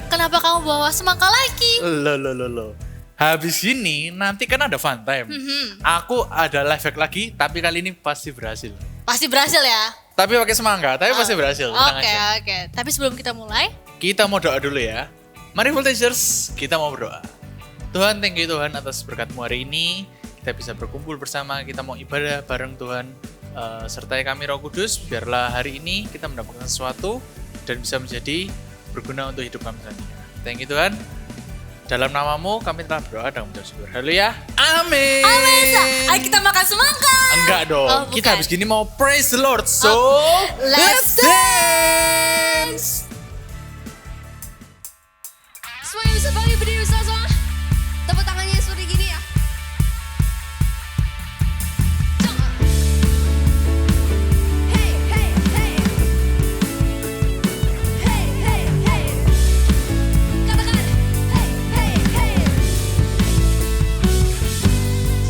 kenapa kamu bawa semangka lagi? Loh. Habis ini nanti kan ada fun time. Aku ada live hack lagi, tapi kali ini pasti berhasil. Pasti berhasil ya? Tapi pakai semangka, tapi pasti berhasil. Tenang Oke, aja. oke. Tapi sebelum kita mulai, Kita mau doa dulu ya. Mari Voltagers, kita mau berdoa. Tuhan, thank you Tuhan atas berkat-Mu hari ini. Kita bisa berkumpul bersama, kita mau ibadah bareng Tuhan. Sertai kami Roh Kudus, biarlah hari ini kita mendapatkan sesuatu dan bisa menjadi berguna untuk hidup kami selanjutnya. Thank you Tuhan. Dalam namamu kami telah berdoa dan mengucap syukur. Haleluya. Amin. ayo kita makan semangka. Enggak dong. Oh, Kita bukan. habis gini mau praise the Lord. So, Let's dance. Semuanya bisa bangkit berdiri bersama-sama. Tepuk tangannya seperti gini ya. Hey, hey, hey. Hey, hey, hey. Katakan, hey, hey, hey.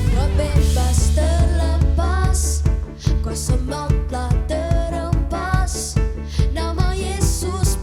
Jiwa bebas terlepas, kuasa maut telah terhempas. Nama Yesus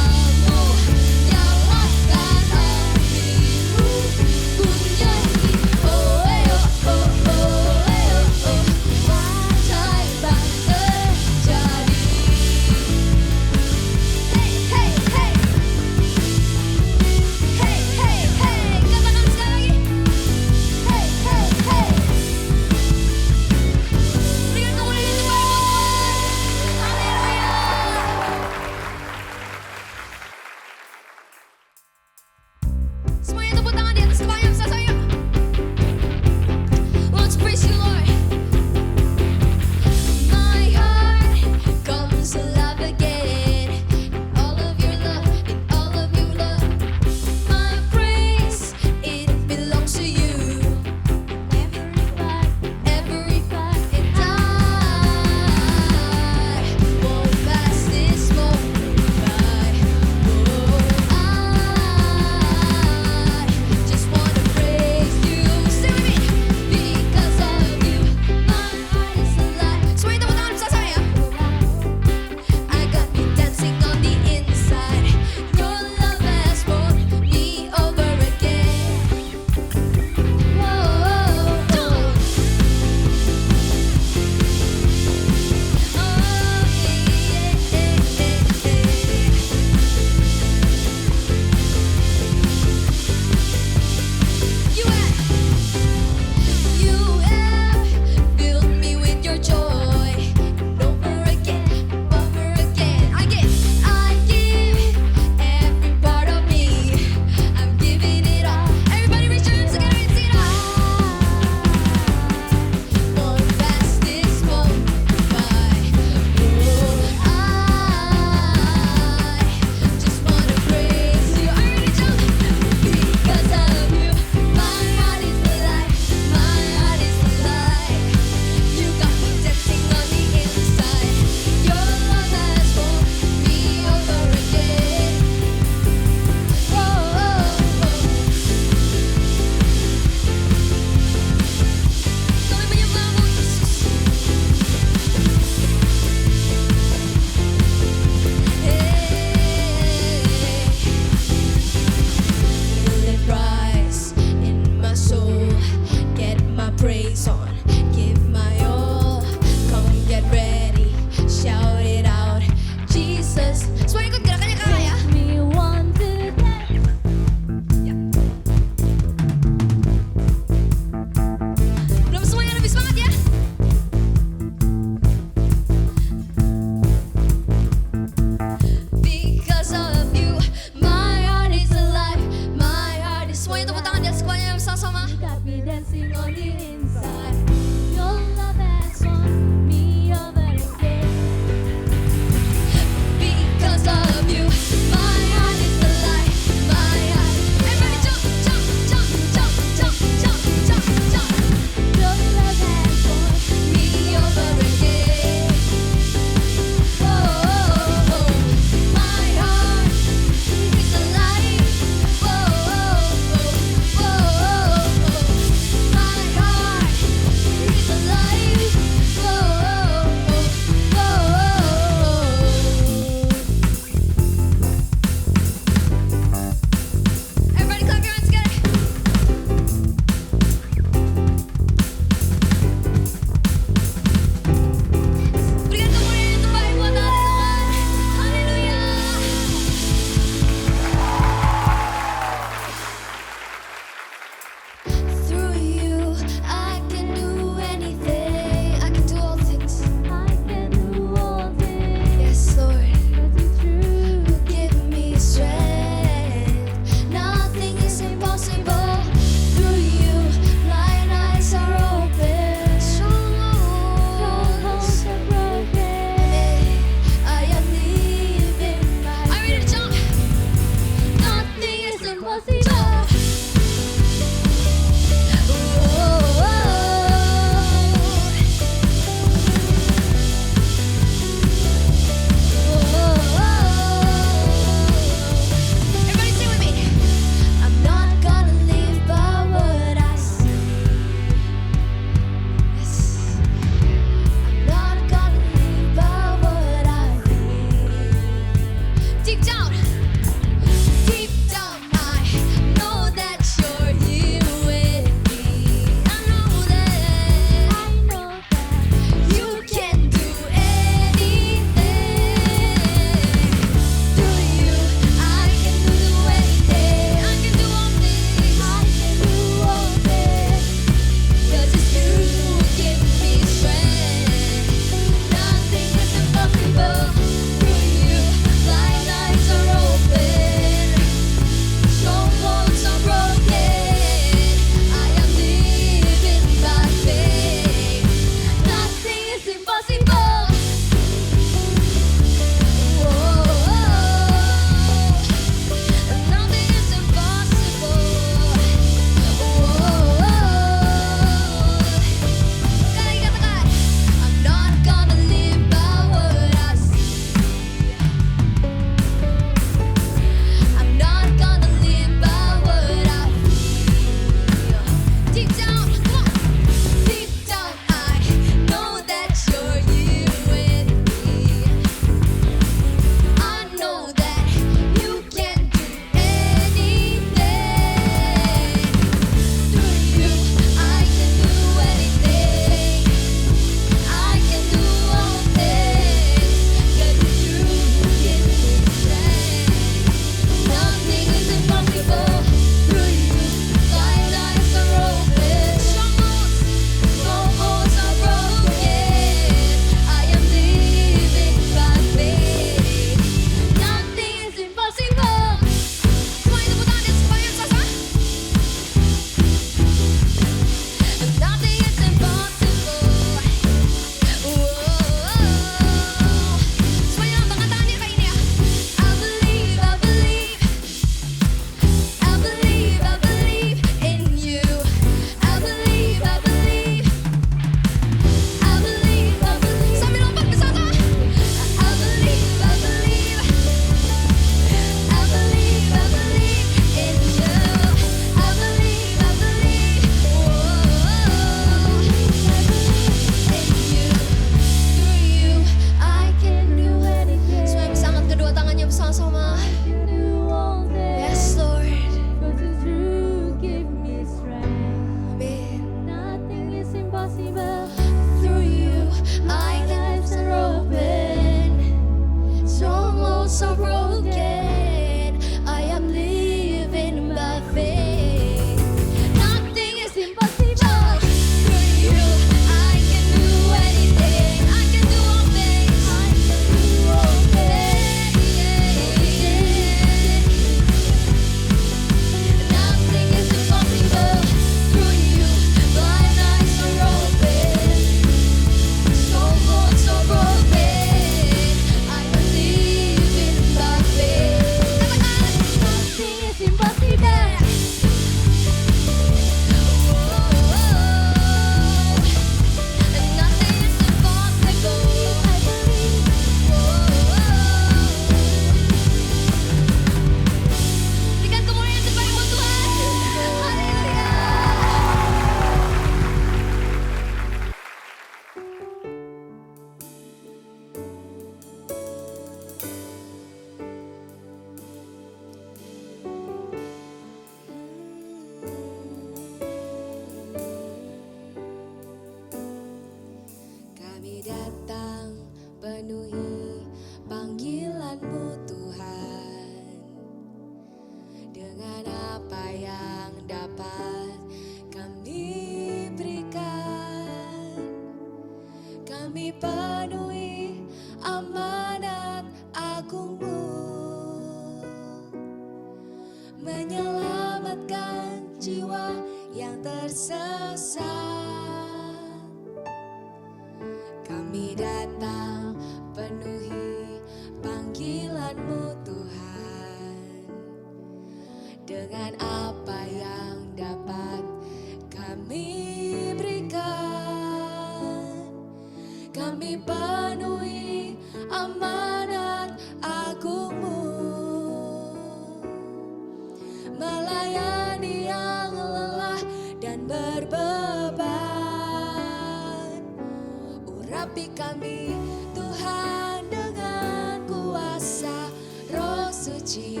Urapi kami Tuhan dengan kuasa Roh Suci.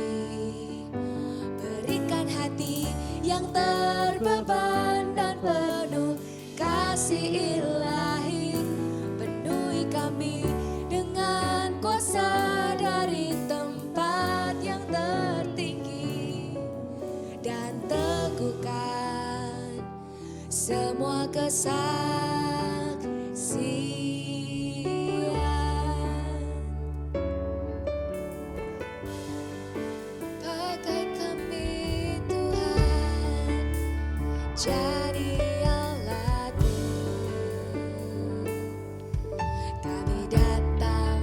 Berikan hati yang terbeban dan penuh kasih ilahi. Penuhi kami dengan kuasa dari tempat yang tertinggi. Dan teguhkan semua kesaksian. Pakai kami Tuhan, jadi alat-Mu. Kami datang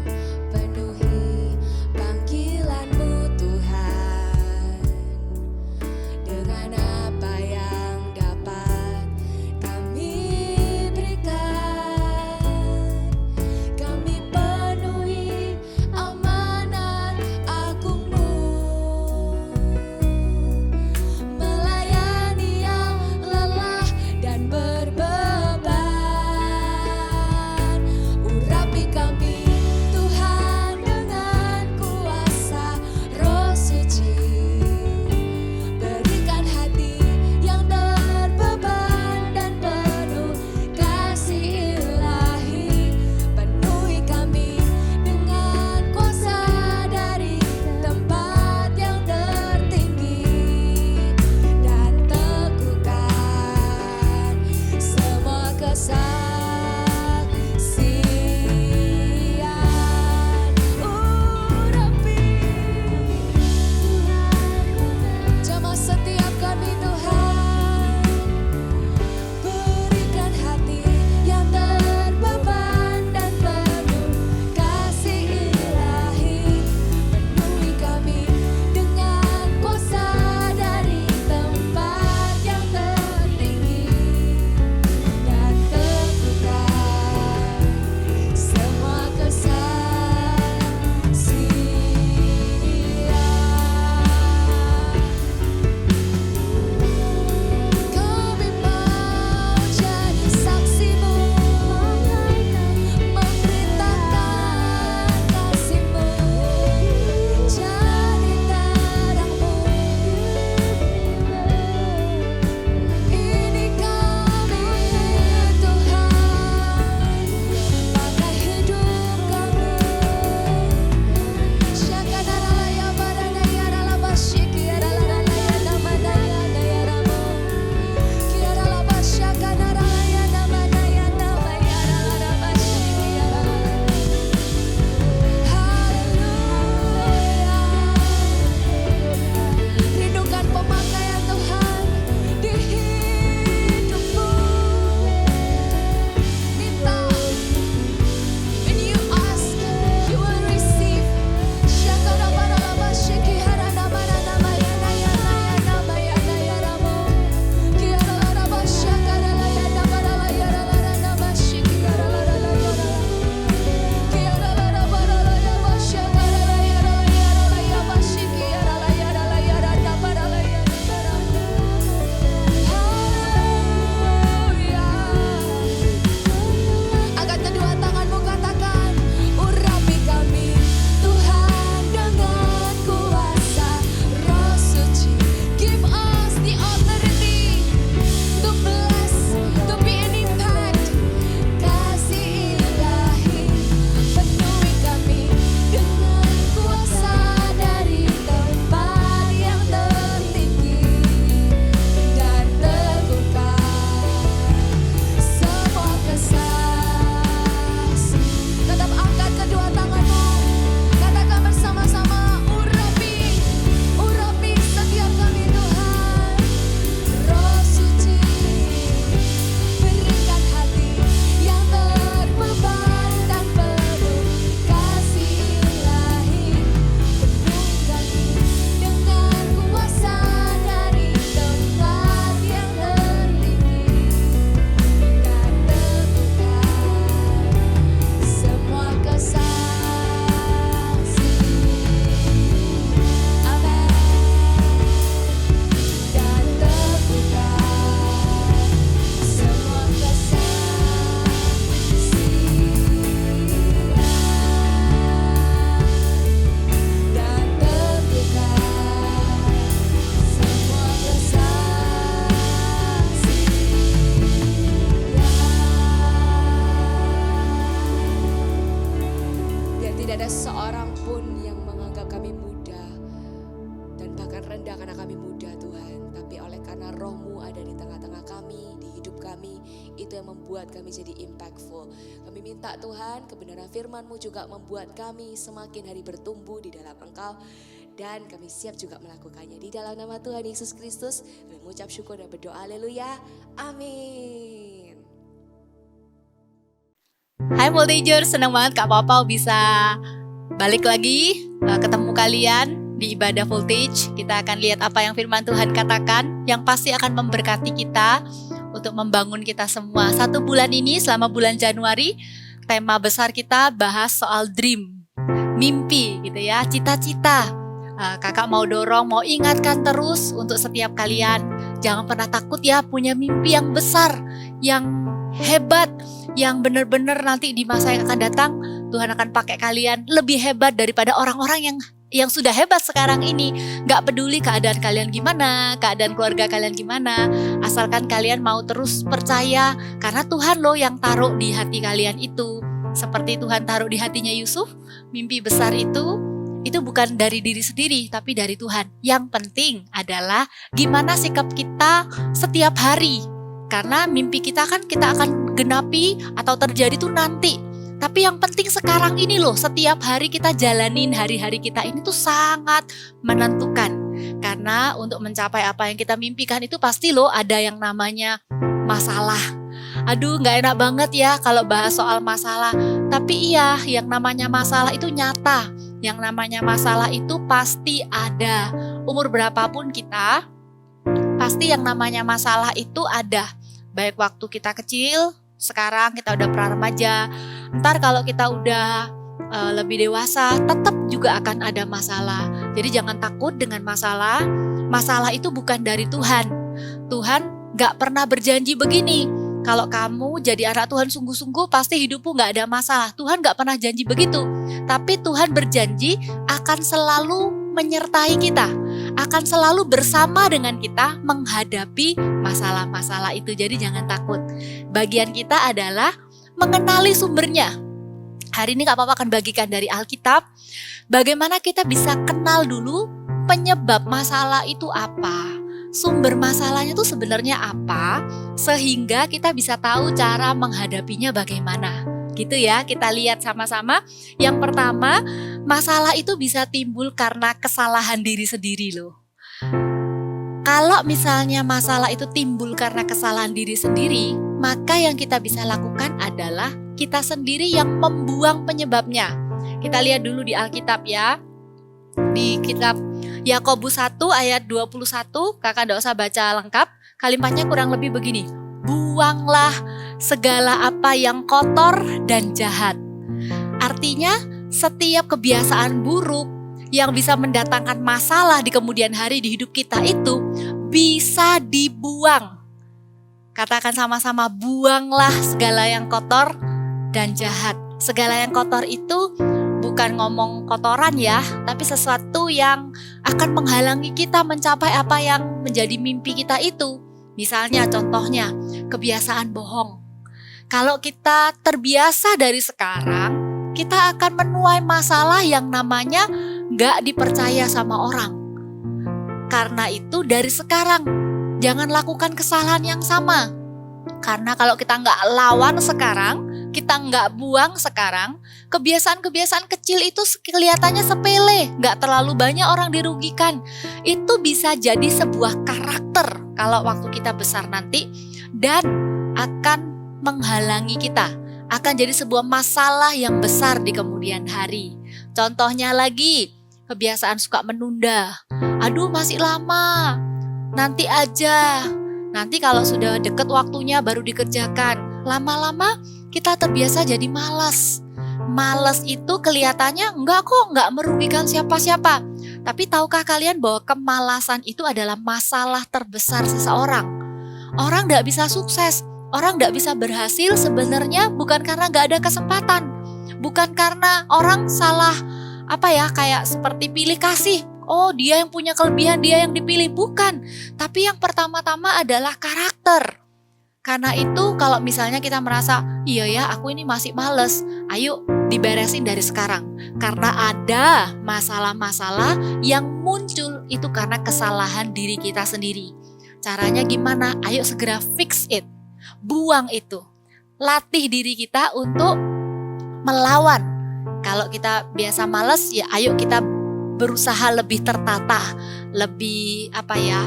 penuhi panggilan-Mu Tuhan. Dengan apa yang dapat kami Tidak ada seorang pun yang menganggap kami mudah dan bahkan rendah karena kami mudah Tuhan. Tapi oleh karena roh-Mu ada di tengah-tengah kami, di hidup kami, itu yang membuat kami jadi impactful. Kami minta Tuhan kebenaran firman-Mu juga membuat kami semakin hari bertumbuh di dalam Engkau. Dan kami siap juga melakukannya. Di dalam nama Tuhan Yesus Kristus kami mengucap syukur dan berdoa. Haleluya. Amin. Hai Multijers, senang banget Kak Papa bisa balik lagi ketemu kalian di ibadah Voltage. Kita akan lihat apa yang firman Tuhan katakan, yang pasti akan memberkati kita untuk membangun kita semua. 1 bulan ini, selama bulan Januari, tema besar kita bahas soal dream, mimpi gitu ya, cita-cita. Kakak mau dorong, mau ingatkan terus untuk setiap kalian, jangan pernah takut ya, punya mimpi yang besar, yang hebat, yang benar-benar nanti di masa yang akan datang Tuhan akan pakai kalian lebih hebat daripada orang-orang yang sudah hebat sekarang ini. Gak peduli keadaan kalian gimana, keadaan keluarga kalian gimana, asalkan kalian mau terus percaya, karena Tuhan loh yang taruh di hati kalian itu. Seperti Tuhan taruh di hatinya Yusuf, mimpi besar itu bukan dari diri sendiri, tapi dari Tuhan. Yang penting adalah gimana sikap kita setiap hari. Karena mimpi kita kan kita akan genapi atau terjadi tuh nanti. Tapi yang penting sekarang ini loh, setiap hari kita jalanin hari-hari kita ini tuh sangat menentukan. Karena untuk mencapai apa yang kita mimpikan itu pasti loh ada yang namanya masalah. Aduh, gak enak banget ya kalau bahas soal masalah. Tapi iya, yang namanya masalah itu nyata. Yang namanya masalah itu pasti ada. Umur berapapun kita, pasti yang namanya masalah itu ada. Baik waktu kita kecil, sekarang kita udah pra-remaja. Ntar kalau kita udah lebih dewasa, tetap juga akan ada masalah. Jadi jangan takut dengan masalah. Masalah itu bukan dari Tuhan. Tuhan gak pernah berjanji begini. Kalau kamu jadi anak Tuhan sungguh-sungguh, pasti hidupmu gak ada masalah. Tuhan gak pernah janji begitu. Tapi Tuhan berjanji akan selalu menyertai kita. Akan selalu bersama dengan kita menghadapi masalah-masalah itu. Jadi jangan takut. Bagian kita adalah mengenali sumbernya. Hari ini Kak Papa akan bagikan dari Alkitab. Bagaimana kita bisa kenal dulu penyebab masalah itu apa. Sumber masalahnya itu sebenarnya apa, sehingga kita bisa tahu cara menghadapinya bagaimana. Gitu ya, kita lihat sama-sama. Yang pertama, masalah itu bisa timbul karena kesalahan diri sendiri loh. Kalau misalnya masalah itu timbul karena kesalahan diri sendiri, maka yang kita bisa lakukan adalah kita sendiri yang membuang penyebabnya. Kita lihat dulu di Alkitab ya. Di kitab Yakobus 1 ayat 21, kakak tidak usah baca lengkap, kalimatnya kurang lebih begini. Buanglah segala apa yang kotor dan jahat. Artinya setiap kebiasaan buruk yang bisa mendatangkan masalah di kemudian hari di hidup kita itu bisa dibuang. Katakan sama-sama, buanglah segala yang kotor dan jahat. Segala yang kotor itu bukan ngomong kotoran ya, tapi sesuatu yang akan menghalangi kita mencapai apa yang menjadi mimpi kita itu. Misalnya contohnya, kebiasaan bohong. Kalau kita terbiasa dari sekarang, kita akan menuai masalah yang namanya gak dipercaya sama orang. Karena itu dari sekarang, jangan lakukan kesalahan yang sama. Karena kalau kita gak lawan sekarang, kita nggak buang sekarang, kebiasaan-kebiasaan kecil itu kelihatannya sepele, nggak terlalu banyak orang dirugikan. Itu bisa jadi sebuah karakter kalau waktu kita besar nanti dan akan menghalangi kita, akan jadi sebuah masalah yang besar di kemudian hari. Contohnya lagi, kebiasaan suka menunda. Aduh masih lama, nanti aja. Nanti kalau sudah deket waktunya baru dikerjakan. Lama-lama kita terbiasa jadi malas. Malas itu kelihatannya enggak kok, enggak merugikan siapa-siapa. Tapi tahukah kalian bahwa kemalasan itu adalah masalah terbesar seseorang? Orang enggak bisa sukses, orang enggak bisa berhasil sebenarnya bukan karena enggak ada kesempatan. Bukan karena orang salah, kayak seperti pilih kasih. Oh dia yang punya kelebihan, dia yang dipilih. Bukan, tapi yang pertama-tama adalah karakter. Karena itu kalau misalnya kita merasa, iya ya aku ini masih males, ayo diberesin dari sekarang. Karena ada masalah-masalah yang muncul itu karena kesalahan diri kita sendiri. Caranya gimana? Ayo segera fix it. Buang itu. Latih diri kita untuk melawan. Kalau kita biasa males, ya ayo kita berusaha lebih tertata, lebih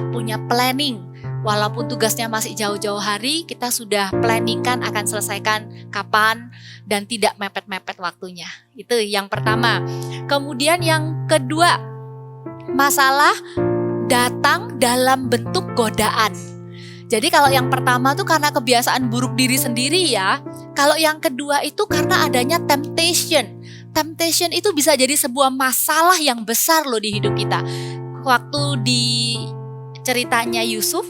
punya planning. Walaupun tugasnya masih jauh-jauh hari, kita sudah planningkan akan selesaikan kapan dan tidak mepet-mepet waktunya. Itu yang pertama. Kemudian yang kedua, masalah datang dalam bentuk godaan. Jadi kalau yang pertama tuh karena kebiasaan buruk diri sendiri ya. Kalau yang kedua itu karena adanya temptation. Temptation itu bisa jadi sebuah masalah yang besar loh di hidup kita. Waktu di ceritanya Yusuf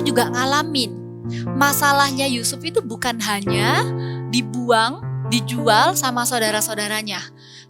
juga ngalamin. Masalahnya Yusuf itu bukan hanya dibuang, dijual sama saudara-saudaranya.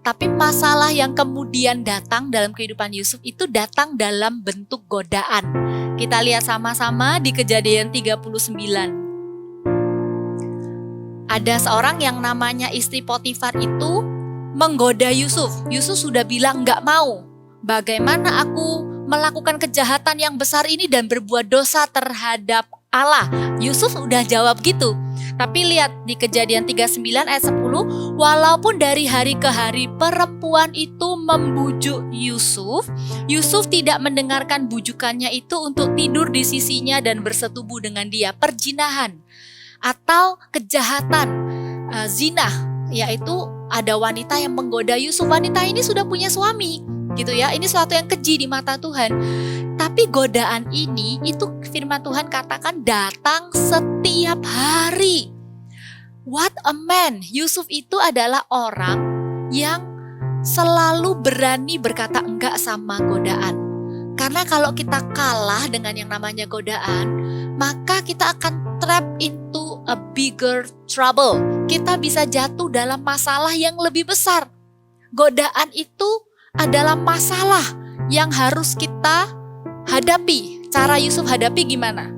Tapi masalah yang kemudian datang dalam kehidupan Yusuf itu datang dalam bentuk godaan. Kita lihat sama-sama di Kejadian 39. Ada seorang yang namanya istri Potifar itu menggoda Yusuf. Yusuf sudah bilang gak mau. Bagaimana aku melakukan kejahatan yang besar ini dan berbuat dosa terhadap Allah? Yusuf udah jawab gitu. Tapi lihat di Kejadian 39 ayat 10, walaupun dari hari ke hari perempuan itu membujuk Yusuf, Yusuf tidak mendengarkan bujukannya itu untuk tidur di sisinya dan bersetubuh dengan dia. Perzinahan atau kejahatan zina, yaitu ada wanita yang menggoda Yusuf. Wanita ini sudah punya suami gitu ya. Ini suatu yang keji di mata Tuhan. Tapi godaan ini itu firman Tuhan katakan datang setiap hari. What a man. Yusuf itu adalah orang yang selalu berani berkata enggak sama godaan. Karena kalau kita kalah dengan yang namanya godaan, maka kita akan trap into a bigger trouble. Kita bisa jatuh dalam masalah yang lebih besar. Godaan itu adalah masalah yang harus kita hadapi. Cara Yusuf hadapi gimana?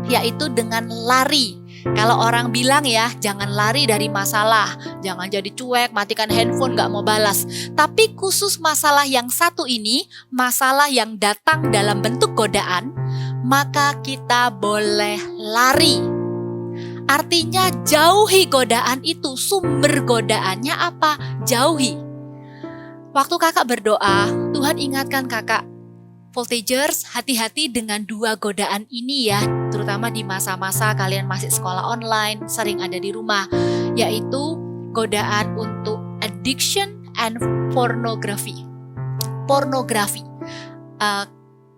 Yaitu dengan lari. Kalau orang bilang ya, jangan lari dari masalah, jangan jadi cuek, matikan handphone, gak mau balas. Tapi khusus masalah yang satu ini, masalah yang datang dalam bentuk godaan, maka kita boleh lari. Artinya jauhi godaan itu. Sumber godaannya apa? Jauhi. Waktu kakak berdoa, Tuhan ingatkan kakak, Voltagers, hati-hati dengan dua godaan ini ya, terutama di masa-masa kalian masih sekolah online, sering ada di rumah, yaitu godaan untuk addiction and pornography. Pornografi,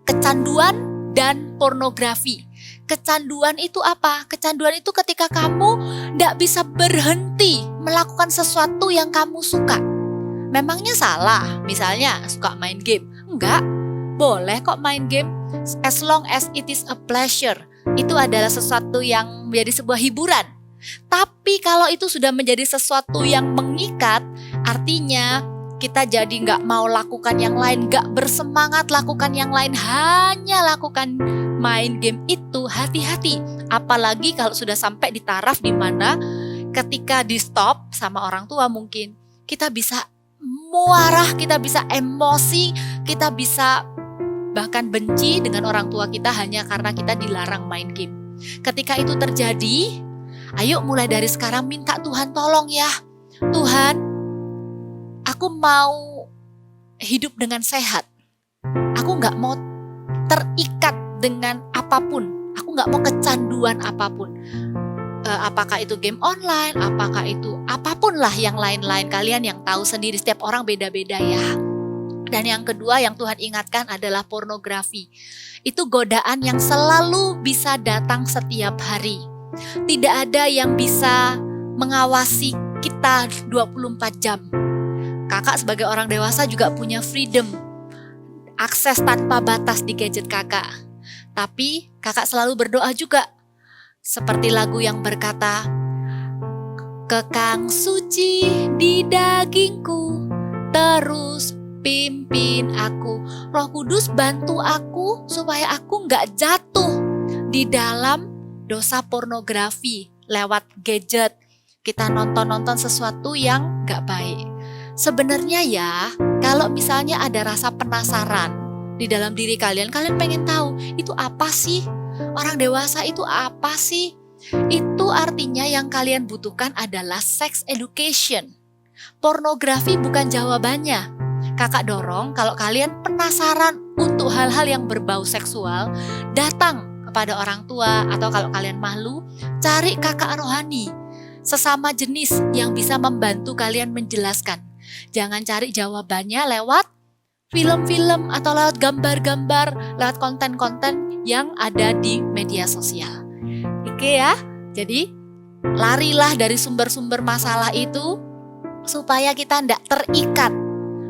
kecanduan dan pornografi. Kecanduan itu apa? Kecanduan itu ketika kamu tidak bisa berhenti melakukan sesuatu yang kamu suka. Memangnya salah, misalnya suka main game? Enggak. Boleh kok main game as long as it is a pleasure. Itu adalah sesuatu yang menjadi sebuah hiburan. Tapi kalau itu sudah menjadi sesuatu yang mengikat, artinya kita jadi gak mau lakukan yang lain, gak bersemangat lakukan yang lain, hanya lakukan main game itu. Hati-hati. Apalagi kalau sudah sampai di taraf di mana ketika di stop sama orang tua mungkin, kita bisa marah, kita bisa emosi, kita bisa bahkan benci dengan orang tua kita hanya karena kita dilarang main game. Ketika itu terjadi, ayo mulai dari sekarang minta Tuhan tolong ya. Tuhan, aku mau hidup dengan sehat. Aku gak mau terikat dengan apapun. Aku gak mau kecanduan apapun. Apakah itu game online, apakah itu apapun lah yang lain-lain. Kalian yang tahu sendiri, setiap orang beda-beda ya. Dan yang kedua yang Tuhan ingatkan adalah pornografi. Itu godaan yang selalu bisa datang setiap hari. Tidak ada yang bisa mengawasi kita 24 jam. Kakak sebagai orang dewasa juga punya freedom, akses tanpa batas di gadget kakak. Tapi kakak selalu berdoa juga. Seperti lagu yang berkata, kekang suci di dagingku, terus pimpin aku. Roh Kudus bantu aku supaya aku gak jatuh di dalam dosa pornografi lewat gadget. kita nonton-nonton sesuatu yang gak baik. Sebenarnya ya, kalau misalnya ada rasa penasaran di dalam diri kalian pengen tahu itu apa sih? Orang dewasa itu apa sih? Itu artinya yang kalian butuhkan adalah sex education. Pornografi bukan jawabannya. Kakak dorong kalau kalian penasaran untuk hal-hal yang berbau seksual, datang kepada orang tua, atau kalau kalian malu, cari kakak rohani, sesama jenis yang bisa membantu kalian menjelaskan. Jangan cari jawabannya lewat film-film atau lewat gambar-gambar, lewat konten-konten yang ada di media sosial. Oke ya, jadi larilah dari sumber-sumber masalah itu supaya kita tidak terikat,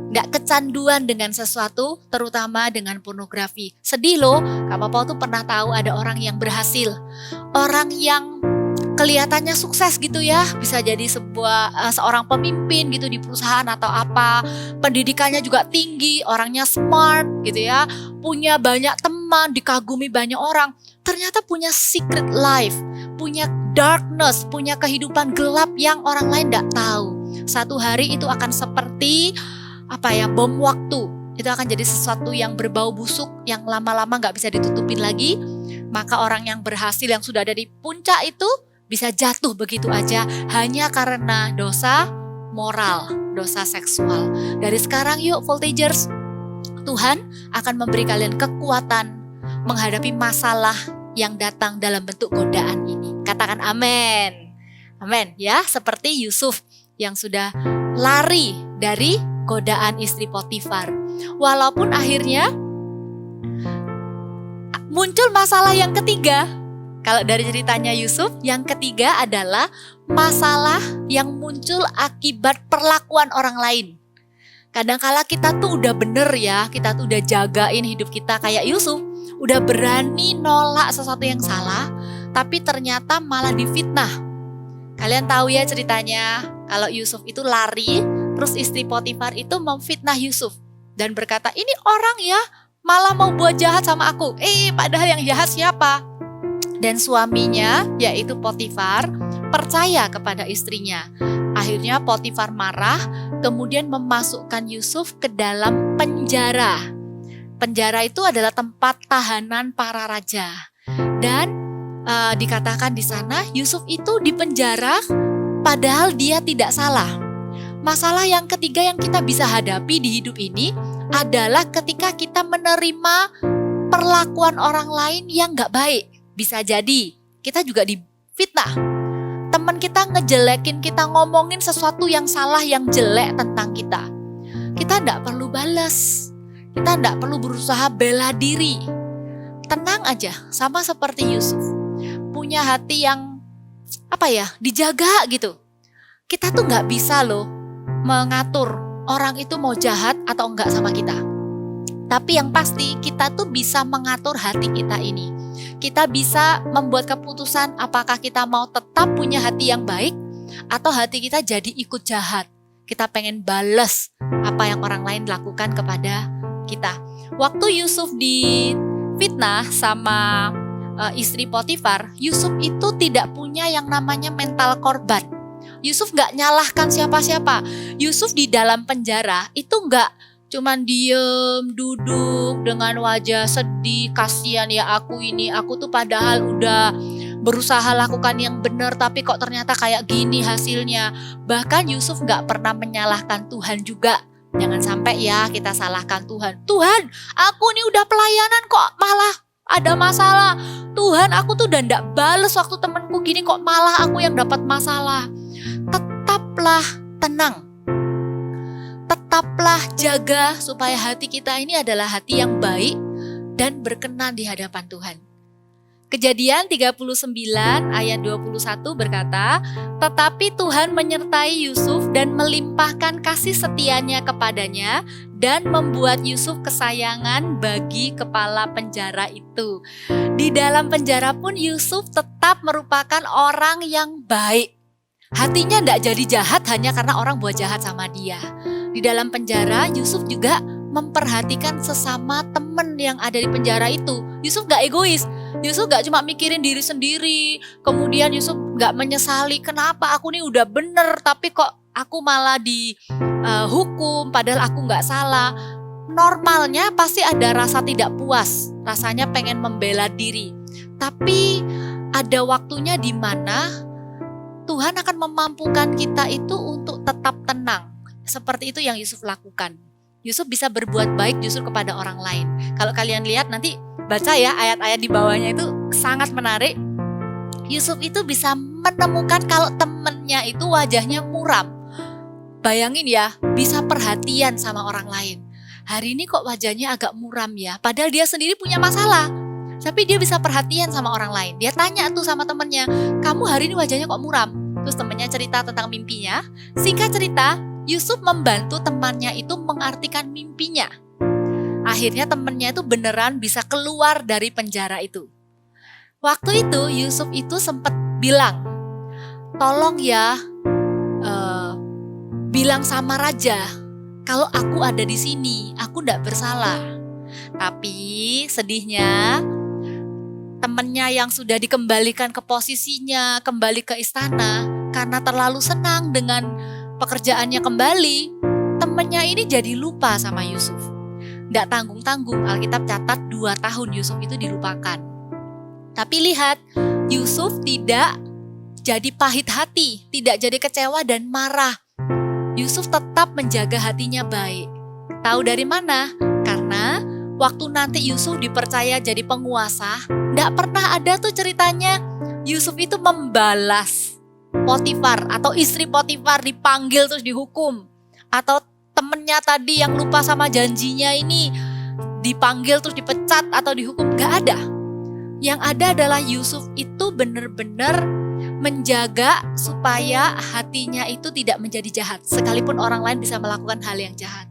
tidak kecanduan dengan sesuatu, terutama dengan pornografi. Sedih loh, Kak Papa tuh pernah tahu ada orang yang berhasil, orang yang kelihatannya sukses gitu ya, bisa jadi seorang pemimpin gitu di perusahaan atau apa, pendidikannya juga tinggi, orangnya smart gitu ya, punya banyak teman, dikagumi banyak orang, ternyata punya secret life, punya darkness, punya kehidupan gelap yang orang lain tidak tahu. Satu hari itu akan seperti bom waktu, itu akan jadi sesuatu yang berbau busuk, yang lama-lama gak bisa ditutupin lagi. Maka orang yang berhasil, yang sudah ada di puncak itu bisa jatuh begitu aja hanya karena dosa moral, dosa seksual. Dari sekarang yuk Voltagers, Tuhan akan memberi kalian kekuatan menghadapi masalah yang datang dalam bentuk godaan ini. Katakan amin. Amin ya, seperti Yusuf yang sudah lari dari godaan istri Potifar. Walaupun akhirnya muncul masalah yang ketiga. Kalau dari ceritanya Yusuf, yang ketiga adalah masalah yang muncul akibat perlakuan orang lain. Kadangkala kita tuh udah bener ya, kita tuh udah jagain hidup kita kayak Yusuf, udah berani nolak sesuatu yang salah, tapi ternyata malah difitnah. Kalian tahu ya ceritanya, kalau Yusuf itu lari, terus istri Potifar itu memfitnah Yusuf dan berkata, ini orang ya malah mau buat jahat sama aku. Padahal yang jahat siapa? Dan suaminya, yaitu Potifar, percaya kepada istrinya. Akhirnya Potifar marah, kemudian memasukkan Yusuf ke dalam penjara. Penjara itu adalah tempat tahanan para raja. Dan dikatakan di sana Yusuf itu dipenjara padahal dia tidak salah. Masalah yang ketiga yang kita bisa hadapi di hidup ini adalah ketika kita menerima perlakuan orang lain yang gak baik. Bisa jadi kita juga difitnah. Teman kita ngejelekin kita, ngomongin sesuatu yang salah, yang jelek tentang kita. Kita tidak perlu balas. Kita tidak perlu berusaha bela diri. Tenang aja, sama seperti Yusuf. Punya hati yang dijaga gitu. Kita tuh gak bisa loh mengatur orang itu mau jahat atau enggak sama kita. Tapi yang pasti kita tuh bisa mengatur hati kita ini. Kita bisa membuat keputusan apakah kita mau tetap punya hati yang baik atau hati kita jadi ikut jahat. Kita pengen balas apa yang orang lain lakukan kepada kita. Waktu Yusuf difitnah sama istri Potifar, Yusuf itu tidak punya yang namanya mental korban. Yusuf gak nyalahkan siapa-siapa. Yusuf di dalam penjara itu gak cuman diem, duduk dengan wajah sedih, kasihan ya aku tuh padahal udah berusaha lakukan yang benar tapi kok ternyata kayak gini hasilnya. Bahkan Yusuf gak pernah menyalahkan Tuhan juga. Jangan sampai ya kita salahkan Tuhan. Tuhan, aku nih udah pelayanan kok malah ada masalah. Tuhan, aku tuh udah gak bales waktu temenku gini kok malah aku yang dapat masalah. Tetaplah tenang. Tetaplah jaga supaya hati kita ini adalah hati yang baik dan berkenan di hadapan Tuhan. Kejadian 39 ayat 21 berkata, tetapi Tuhan menyertai Yusuf dan melimpahkan kasih setianya kepadanya dan membuat Yusuf kesayangan bagi kepala penjara itu. Di dalam penjara pun Yusuf tetap merupakan orang yang baik. Hatinya tidak jadi jahat hanya karena orang buat jahat sama dia. Di dalam penjara, Yusuf juga memperhatikan sesama teman yang ada di penjara itu. Yusuf gak egois. Yusuf gak cuma mikirin diri sendiri. Kemudian Yusuf nggak menyesali kenapa aku nih udah bener tapi kok aku malah dihukum padahal aku nggak salah. Normalnya pasti ada rasa tidak puas, rasanya pengen membela diri. Tapi ada waktunya di mana Tuhan akan memampukan kita itu untuk tetap tenang. Seperti itu yang Yusuf lakukan. Yusuf bisa berbuat baik justru kepada orang lain. Kalau kalian lihat nanti baca ya ayat-ayat di bawahnya itu sangat menarik. Yusuf itu bisa menemukan kalau temennya itu wajahnya muram. Bayangin ya, bisa perhatian sama orang lain. Hari ini kok wajahnya agak muram ya, padahal dia sendiri punya masalah. Tapi dia bisa perhatian sama orang lain. Dia tanya tuh sama temennya, kamu hari ini wajahnya kok muram? Terus temennya cerita tentang mimpinya. Singkat cerita, Yusuf membantu temannya itu mengartikan mimpinya. Akhirnya temennya itu beneran bisa keluar dari penjara itu. Waktu itu Yusuf itu sempat bilang, tolong ya bilang sama raja kalau aku ada di sini, aku tidak bersalah. Tapi sedihnya temennya yang sudah dikembalikan ke posisinya, kembali ke istana, karena terlalu senang dengan pekerjaannya kembali, temennya ini jadi lupa sama Yusuf. Tidak tanggung-tanggung, Alkitab catat 2 tahun Yusuf itu dilupakan. Tapi lihat, Yusuf tidak jadi pahit hati, tidak jadi kecewa dan marah. Yusuf tetap menjaga hatinya baik. Tahu dari mana? Karena waktu nanti Yusuf dipercaya jadi penguasa, tidak pernah ada tuh ceritanya Yusuf itu membalas Potifar atau istri Potifar dipanggil terus dihukum. Atau temennya tadi yang lupa sama janjinya ini dipanggil terus dipecat atau dihukum. Gak ada. Yang ada adalah Yusuf itu benar-benar menjaga supaya hatinya itu tidak menjadi jahat. Sekalipun orang lain bisa melakukan hal yang jahat.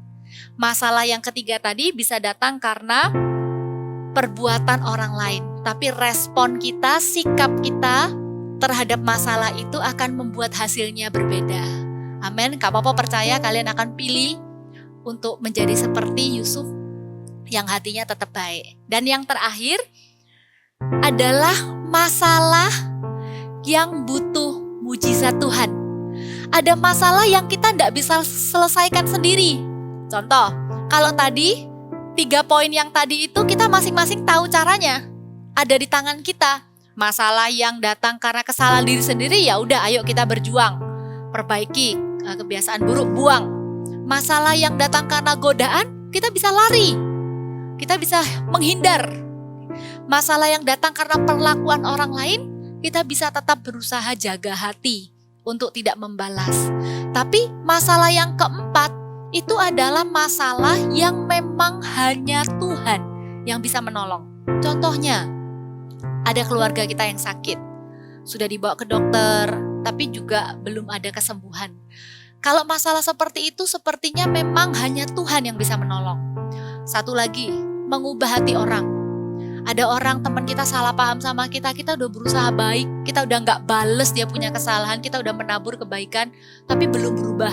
Masalah yang ketiga tadi bisa datang karena perbuatan orang lain. Tapi respon kita, sikap kita terhadap masalah itu akan membuat hasilnya berbeda. Amin. Kak Popo percaya kalian akan pilih untuk menjadi seperti Yusuf yang hatinya tetap baik. Dan yang terakhir adalah masalah yang butuh mujizat Tuhan. Ada masalah yang kita tidak bisa selesaikan sendiri. Contoh, kalau tadi 3 poin yang tadi itu kita masing-masing tahu caranya. Ada di tangan kita. Masalah yang datang karena kesalahan diri sendiri, ya udah ayo kita berjuang. Perbaiki kebiasaan buruk, buang. Masalah yang datang karena godaan, kita bisa lari. Kita bisa menghindar. Masalah yang datang karena perlakuan orang lain, kita bisa tetap berusaha jaga hati untuk tidak membalas. Tapi masalah yang keempat, itu adalah masalah yang memang hanya Tuhan yang bisa menolong. Contohnya, ada keluarga kita yang sakit, sudah dibawa ke dokter, tapi juga belum ada kesembuhan. Kalau masalah seperti itu sepertinya memang hanya Tuhan yang bisa menolong. Satu lagi, mengubah hati orang. Ada orang teman kita salah paham sama kita udah berusaha baik, kita udah gak bales dia punya kesalahan, kita udah menabur kebaikan, tapi belum berubah.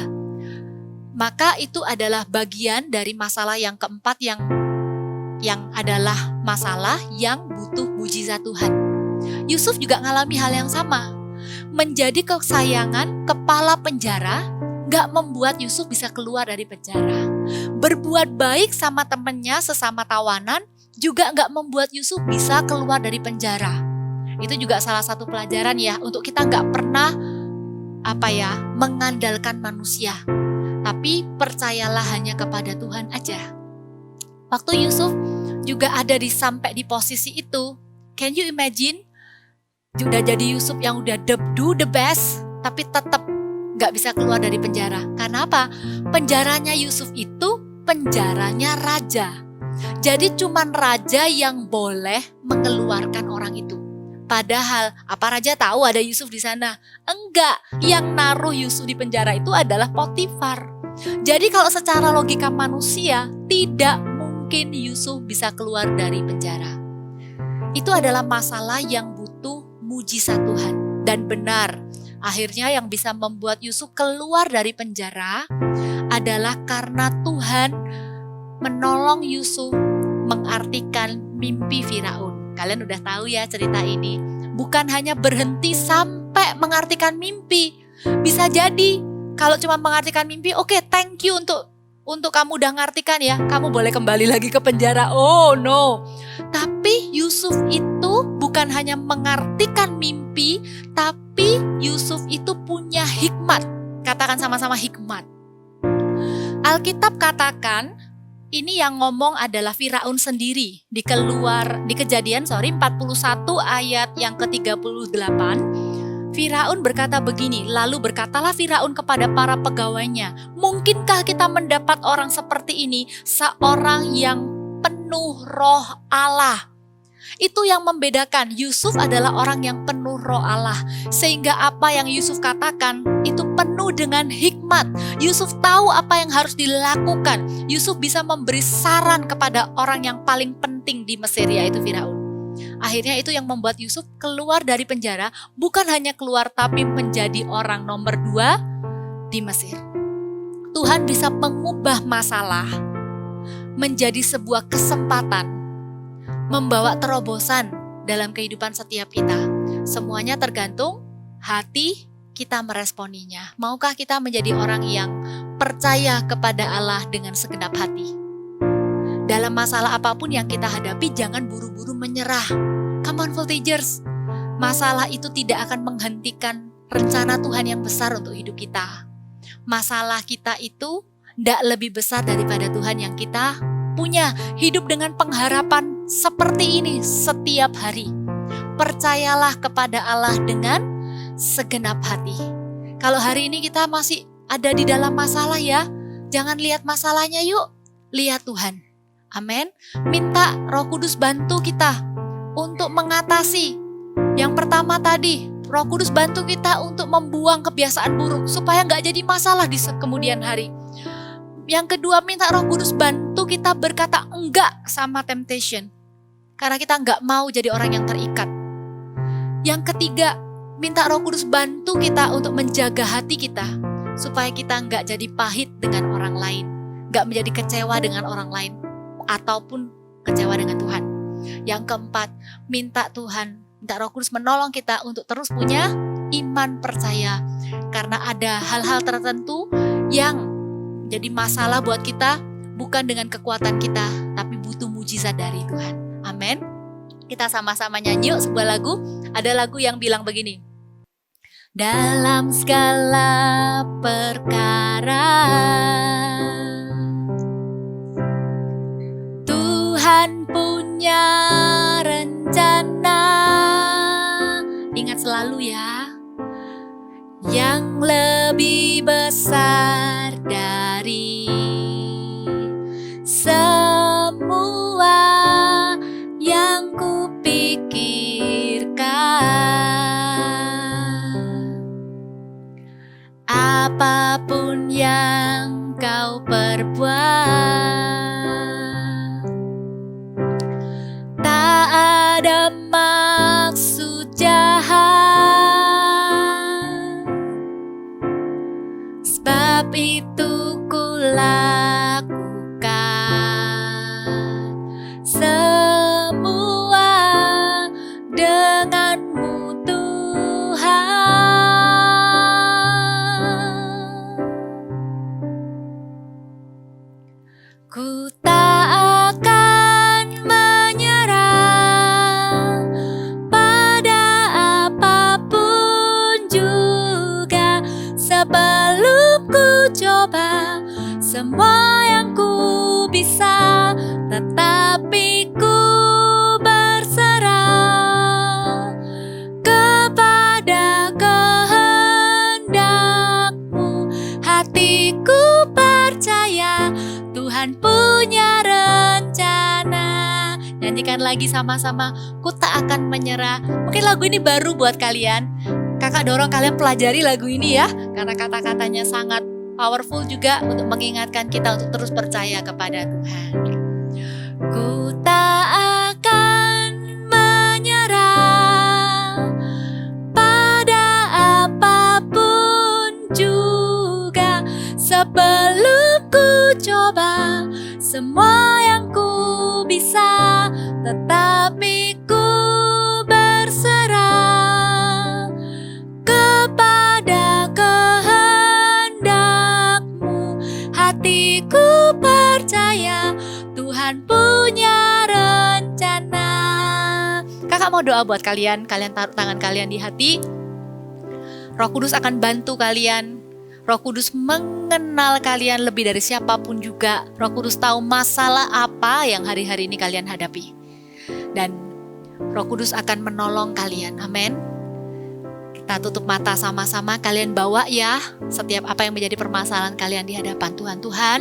Maka itu adalah bagian dari masalah yang keempat yang adalah masalah yang butuh mujizat Tuhan. Yusuf juga ngalami hal yang sama. Menjadi kesayangan kepala penjara gak membuat Yusuf bisa keluar dari penjara. Berbuat baik sama temannya sesama tawanan juga gak membuat Yusuf bisa keluar dari penjara. Itu juga salah satu pelajaran ya, untuk kita gak pernah mengandalkan manusia. Tapi percayalah hanya kepada Tuhan aja. Waktu Yusuf juga ada sampai di posisi itu, can you imagine? Udah jadi Yusuf yang udah do the best, tapi tetap gak bisa keluar dari penjara. Karena apa? Penjaranya Yusuf itu penjaranya raja. Jadi cuman raja yang boleh mengeluarkan orang itu. Padahal apa raja tahu ada Yusuf di sana? Enggak, yang naruh Yusuf di penjara itu adalah Potifar. Jadi kalau secara logika manusia, tidak mungkin Yusuf bisa keluar dari penjara. Itu adalah masalah yang butuh mujizat Tuhan. Dan benar, akhirnya yang bisa membuat Yusuf keluar dari penjara adalah karena Tuhan menolong Yusuf mengartikan mimpi Firaun. Kalian udah tahu ya cerita ini. Bukan hanya berhenti sampai sampai mengartikan mimpi. Bisa jadi kalau cuma mengartikan mimpi, oke, thank you untuk kamu udah ngartikan ya, kamu boleh kembali lagi ke penjara. Oh no. Tapi Yusuf itu bukan hanya mengartikan mimpi, tapi Yusuf itu punya hikmat. Katakan sama-sama hikmat. Alkitab katakan, ini yang ngomong adalah Firaun sendiri. Di Kejadian 41 ayat yang ke-38. Firaun berkata begini, lalu berkatalah Firaun kepada para pegawainya, mungkinkah kita mendapat orang seperti ini, seorang yang penuh roh Allah. Itu yang membedakan, Yusuf adalah orang yang penuh roh Allah. Sehingga apa yang Yusuf katakan itu penuh dengan hikmat. Yusuf tahu apa yang harus dilakukan. Yusuf bisa memberi saran kepada orang yang paling penting di Mesir, yaitu Firaun. Akhirnya itu yang membuat Yusuf keluar dari penjara, bukan hanya keluar tapi menjadi orang nomor 2 di Mesir. Tuhan bisa mengubah masalah menjadi sebuah kesempatan, membawa terobosan dalam kehidupan setiap kita. Semuanya tergantung hati kita meresponinya. Maukah kita menjadi orang yang percaya kepada Allah dengan segenap hati? Dalam masalah apapun yang kita hadapi, jangan buru-buru menyerah. Come on Voltagers, masalah itu tidak akan menghentikan rencana Tuhan yang besar untuk hidup kita. Masalah kita itu tidak lebih besar daripada Tuhan yang kita punya. Hidup dengan pengharapan seperti ini setiap hari. Percayalah kepada Allah dengan segenap hati. Kalau hari ini kita masih ada di dalam masalah ya, jangan lihat masalahnya yuk, lihat Tuhan. Amin. Minta Roh Kudus bantu kita untuk mengatasi. Yang pertama tadi, Roh Kudus bantu kita untuk membuang kebiasaan buruk supaya nggak jadi masalah di kemudian hari. Yang kedua, minta Roh Kudus bantu kita berkata enggak sama temptation, karena kita nggak mau jadi orang yang terikat. Yang ketiga, minta Roh Kudus bantu kita untuk menjaga hati kita supaya kita nggak jadi pahit dengan orang lain, nggak menjadi kecewa dengan orang lain, ataupun kecewa dengan Tuhan. Yang keempat, minta Roh Kudus menolong kita untuk terus punya iman percaya. Karena ada hal-hal tertentu yang jadi masalah buat kita, bukan dengan kekuatan kita, tapi butuh mujizat dari Tuhan. Amin. Kita sama-sama nyanyi yuk sebuah lagu. Ada lagu yang bilang begini. Dalam segala perkara Tuhan punya rencana, ingat selalu ya, yang lebih besar dari semua yang kupikirkan. Apapun yang kau perbuat, ada maksud jahat, sebab itu ku lakukan semua denganmu Tuhan. Ku tak akan menyerah pada apapun juga, sebelum ku coba semua yang ku bisa, tetapi ku berserah kepada kehendakmu. Hatiku percaya Tuhan punya rencana. Nyanyikan lagi sama-sama, ku tak akan menyerah. Mungkin lagu ini baru buat kalian. Kakak dorong kalian pelajari lagu ini ya, karena kata-katanya sangat powerful juga untuk mengingatkan kita untuk terus percaya kepada Tuhan. Ku tak akan menyerah pada apapun juga, sebelum ku coba semua yang ku bisa, tetapi ku berserah Tuhan punya rencana. Kakak mau doa buat kalian taruh tangan kalian di hati. Roh Kudus akan bantu kalian. Roh Kudus mengenal kalian lebih dari siapapun juga. Roh Kudus tahu masalah apa yang hari-hari ini kalian hadapi. Dan Roh Kudus akan menolong kalian. Amin. Kita tutup mata sama-sama. Kalian bawa ya setiap apa yang menjadi permasalahan kalian di hadapan Tuhan. Tuhan,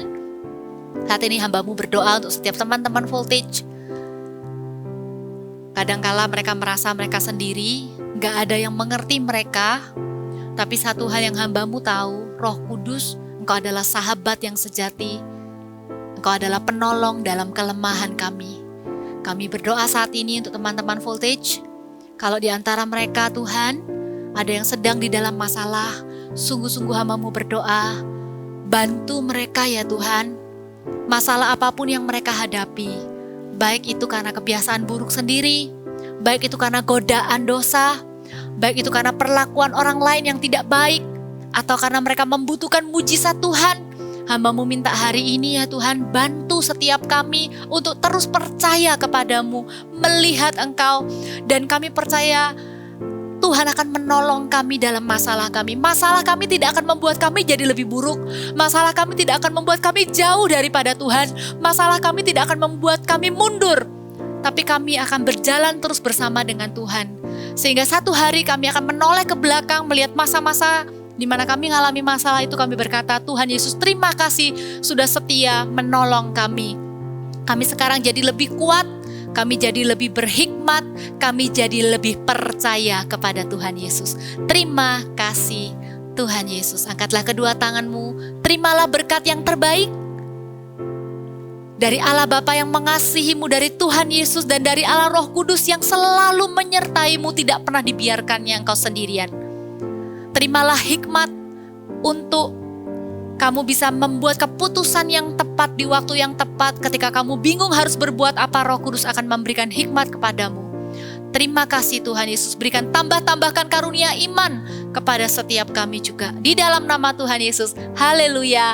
saat ini hamba-Mu berdoa untuk setiap teman-teman Voltage. Kadangkala mereka merasa mereka sendiri, gak ada yang mengerti mereka. Tapi satu hal yang hamba-Mu tahu, Roh Kudus, Engkau adalah sahabat yang sejati. Engkau adalah penolong dalam kelemahan kami. Kami berdoa saat ini untuk teman-teman Voltage. Kalau di antara mereka Tuhan, ada yang sedang di dalam masalah, sungguh-sungguh hamba-Mu berdoa, bantu mereka ya Tuhan. Masalah apapun yang mereka hadapi, baik itu karena kebiasaan buruk sendiri, baik itu karena godaan dosa, baik itu karena perlakuan orang lain yang tidak baik, atau karena mereka membutuhkan mujizat Tuhan. Hamba-Mu minta hari ini ya Tuhan, bantu setiap kami untuk terus percaya kepadamu, melihat Engkau, dan kami percaya Tuhan akan menolong kami dalam masalah kami. Masalah kami tidak akan membuat kami jadi lebih buruk. Masalah kami tidak akan membuat kami jauh daripada Tuhan. Masalah kami tidak akan membuat kami mundur. Tapi kami akan berjalan terus bersama dengan Tuhan. Sehingga satu hari kami akan menoleh ke belakang melihat masa-masa di mana kami mengalami masalah itu, kami berkata, Tuhan Yesus terima kasih sudah setia menolong kami. Kami sekarang jadi lebih kuat, kami jadi lebih berhikmat, kami jadi lebih percaya kepada Tuhan Yesus. Terima kasih Tuhan Yesus. Angkatlah kedua tanganmu, terimalah berkat yang terbaik dari Allah Bapa yang mengasihimu, dari Tuhan Yesus, dan dari Allah Roh Kudus yang selalu menyertaimu, tidak pernah dibiarkannya engkau sendirian. Terimalah hikmat untuk kamu bisa membuat keputusan yang tepat di waktu yang tepat. Ketika kamu bingung harus berbuat apa, Roh Kudus akan memberikan hikmat kepadamu. Terima kasih Tuhan Yesus, berikan tambahkan karunia iman kepada setiap kami juga. Di dalam nama Tuhan Yesus, haleluya,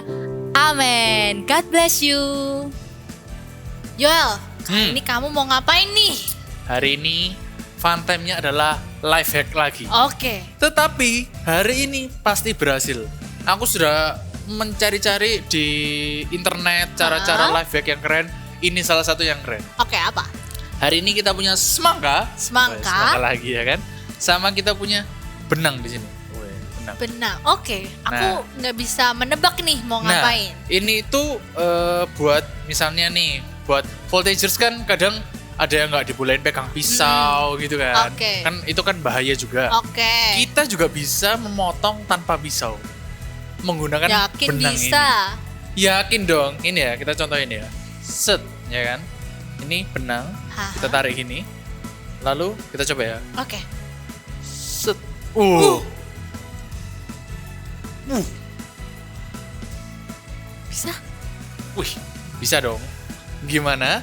amin. God bless you. Joel, kali ini kamu mau ngapain nih? Hari ini fun time-nya adalah life hack lagi. Oke. Tetapi hari ini pasti berhasil. Aku sudah mencari-cari di internet cara-cara life hack yang keren. Ini salah satu yang keren. Oke, apa? Hari ini kita punya semangka. Semangka. Semangka lagi ya kan. Sama kita punya benang di sini. Benang. Benang. Oke, aku nggak bisa menebak nih mau Nah, ngapain. ini tuh buat misalnya nih, buat voltagers kan kadang ada yang nggak dibolehin pegang pisau gitu kan. Oke. Kan itu kan bahaya juga. Oke. Kita juga bisa memotong tanpa pisau. Menggunakan Yakin benang bisa? ini. Yakin dong. Ini ya, kita contohin ya. Set, ya kan? Ini benang, Hah? kita tarik gini. Lalu kita coba ya. Oke. Set. Bisa? Wih, bisa dong. Gimana?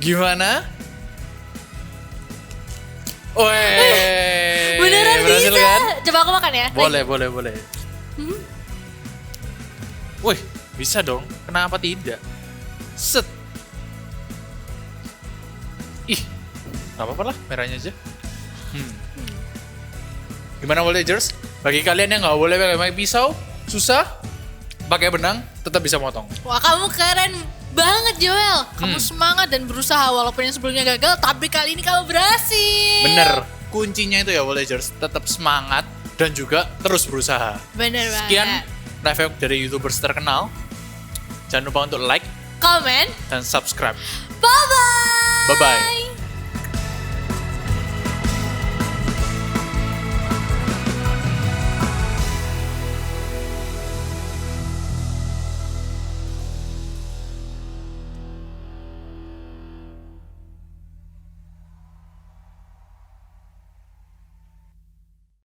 Gimana? Weh, Beneran berhasil bisa. kan? Coba aku makan ya. Boleh, Lagi. boleh. Wih, bisa dong. Kenapa tidak? Set. Ih, gak apa-apa lah, merahnya aja. Gimana voltagers? Bagi kalian yang gak boleh pakai pisau, susah, pakai benang, tetap bisa motong. Wah, kamu keren banget Joel. Kamu semangat dan berusaha walaupun yang sebelumnya gagal, tapi kali ini kamu berhasil. Bener, kuncinya itu ya voltagers, tetap semangat dan juga terus berusaha. Bener banget. Sekian live hack dari YouTubers terkenal. Jangan lupa untuk like, Comment. dan subscribe. Bye-bye. Bye-bye.